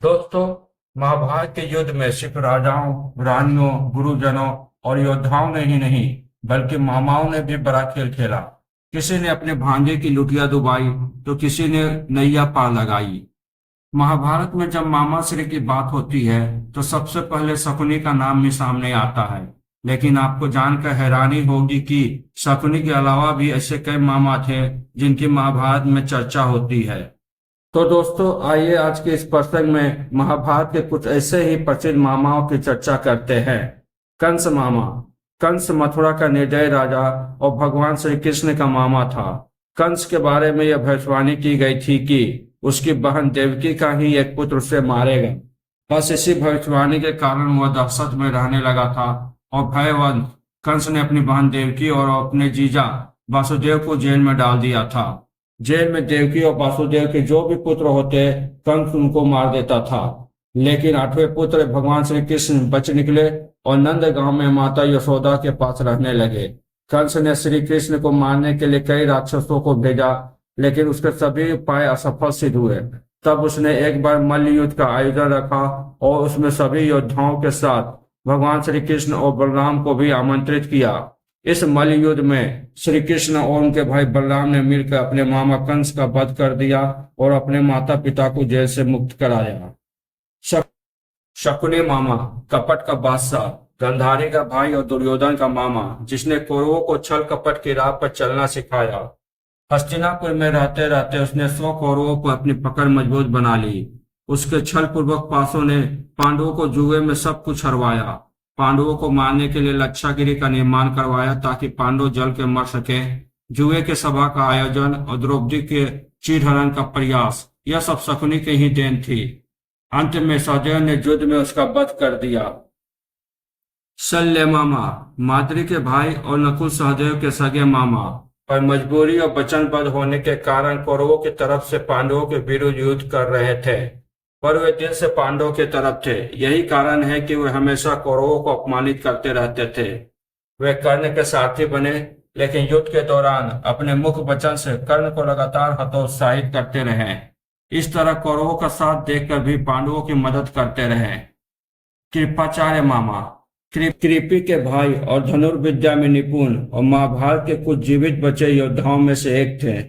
दोस्तों, महाभारत के युद्ध में सिर्फ राजाओं, रानियों, गुरुजनों और योद्धाओं ने ही नहीं, बल्कि मामाओं ने भी बड़ा खेल खेला। किसी ने अपने भांजे की लुटिया डुबाई, तो किसी ने नैया पार लगाई। महाभारत में जब मामाश्री की बात होती है, तो सबसे पहले शकुनी का नाम ही सामने आता है। लेकिन आपको जानकर हैरानी होगी कि शकुनी के अलावा भी ऐसे कई मामा थे जिनकी महाभारत में चर्चा होती है। तो दोस्तों, आइए आज के इस प्रसंग में महाभारत के कुछ ऐसे ही प्रसिद्ध मामाओं की चर्चा करते हैं। कंस मामा। कंस मथुरा का निर्दयी राजा और भगवान श्री कृष्ण का मामा था। कंस के बारे में यह भविष्यवाणी की गई थी कि उसकी बहन देवकी का ही एक पुत्र उसे मारेगा। बस इसी भविष्यवाणी के कारण वह दहशत में रहने लगा था और भयवंत कंस ने अपनी बहन देवकी और अपने जीजा वासुदेव को जेल में डाल दिया था। जेल में देवकी और वासुदेव के जो भी पुत्र होते, कंस उनको मार देता था। लेकिन आठवें पुत्र भगवान श्री कृष्ण बच निकले और नंद गांव में माता यशोदा के पास रहने लगे। कंस ने श्री कृष्ण को मारने के लिए कई राक्षसों को भेजा, लेकिन उसके सभी उपाय असफल सिद्ध हुए। तब उसने एक बार मल्ल युद्ध का आयोजन रखा और उसमें सभी योद्धाओं के साथ भगवान श्री कृष्ण और बलराम को भी आमंत्रित किया। इस मल्ल युद्ध में श्री कृष्ण और उनके भाई बलराम ने मिलकर अपने मामा कंस का वध कर दिया और अपने माता पिता को जेल से मुक्त कराया। शकुनी मामा, कपट का बादशाह, गांधारी का भाई और दुर्योधन का मामा, जिसने कौरवों को छल कपट की राह पर चलना सिखाया। हस्तिनापुर में रहते रहते उसने 100 कौरवों को अपनी पकड़ मजबूत बना ली। उसके छल पूर्वक पासों ने पांडवों को जुए में सब कुछ हरवाया। पांडवों को मारने के लिए लक्षागिरी का निर्माण करवाया ताकि पांडव जल के मर सके। जुए के सभा का आयोजन और द्रौपदी के चीरहरण का प्रयास, यह सब शकुनी की ही देन थी। अंत में सहदेव ने युद्ध में उसका वध कर दिया। शल्य मामा, माद्री के भाई और नकुल सहदेव के सगे मामा, पर मजबूरी और वचनबद्ध होने के कारण कौरवों की तरफ से पांडवों के विरुद्ध युद्ध कर रहे थे, पर वे दिल से पांडवों की तरफ थे। यही कारण है कि वे हमेशा कौरवों को अपमानित करते रहते थे। वे कर्ण के सारथी बने, लेकिन युद्ध के दौरान अपने मुख वचन से कर्ण को लगातार हतोत्साहित करते रहे। इस तरह कौरवों का साथ देखकर भी पांडवों की मदद करते रहे। कृपाचार्य मामा, कृपि के भाई और धनुर्विद्या में निपुण और महाभारत के कुछ जीवित बचे योद्धाओं में से एक थे।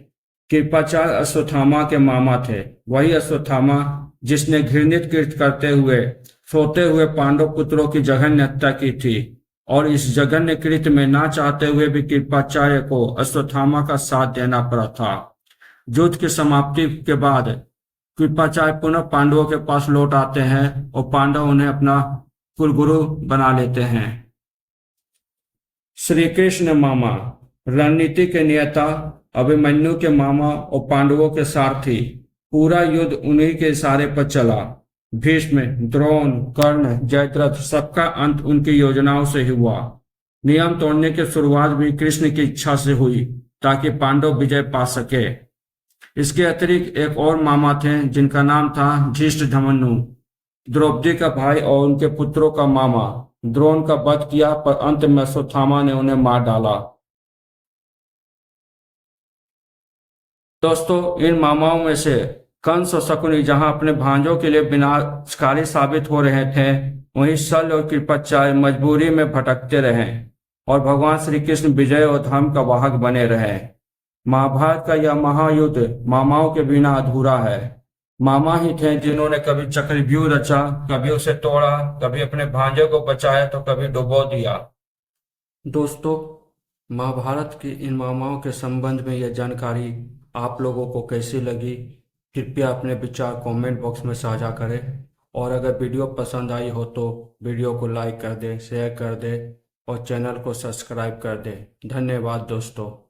कृपाचार्य अश्वत्थामा के मामा थे। वही अश्वत्थामा जिसने घृणित कृत्य करते हुए सोते हुए पांडव पुत्रों की जघन्य हत्या की थी, और इस जघन्य कृत्य में ना चाहते हुए भी कृपाचार्य को अश्वत्थामा का साथ देना पड़ा था। युद्ध की समाप्ति के बाद कृपाचार्य पुनः पांडवों के पास लौट आते हैं और पांडव उन्हें अपना कुलगुरु बना लेते हैं। श्री कृष्ण मामा, रणनीति के नेता, अभिमन्यु के मामा और पांडवों के सारथी। पूरा युद्ध उन्हीं के इशारे पर चला। भीष्म, द्रोण, कर्ण, जयद्रथ, सबका अंत उनकी योजनाओं से ही हुआ। नियम तोड़ने की शुरुआत भी कृष्ण की इच्छा से हुई ताकि पांडव विजय पा सके। इसके अतिरिक्त एक और मामा थे जिनका नाम था धृष्टद्युम्न, द्रौपदी का भाई और उनके पुत्रों का मामा। द्रोण का वध किया, पर अंत में अश्वत्थामा ने उन्हें मार डाला। दोस्तों, इन मामाओं में से कंस और शकुनी जहां अपने भांजों के लिए विनाशकारी साबित हो रहे थे, वहीं शल्य और कृपाचार्य मजबूरी में भटकते रहे और भगवान श्री कृष्ण विजय और धर्म का वाहक बने रहे। महाभारत का यह महायुद्ध मामाओं के बिना अधूरा है। मामा ही थे जिन्होंने कभी चक्रव्यूह रचा, कभी उसे तोड़ा, कभी अपने भांजे को बचाया तो कभी डुबो दिया। दोस्तों, महाभारत की इन मामाओं के संबंध में यह जानकारी आप लोगों को कैसी लगी, कृपया अपने विचार कमेंट बॉक्स में साझा करें। और अगर वीडियो पसंद आई हो तो वीडियो को लाइक कर दें, शेयर कर दें और चैनल को सब्सक्राइब कर दें। धन्यवाद दोस्तों।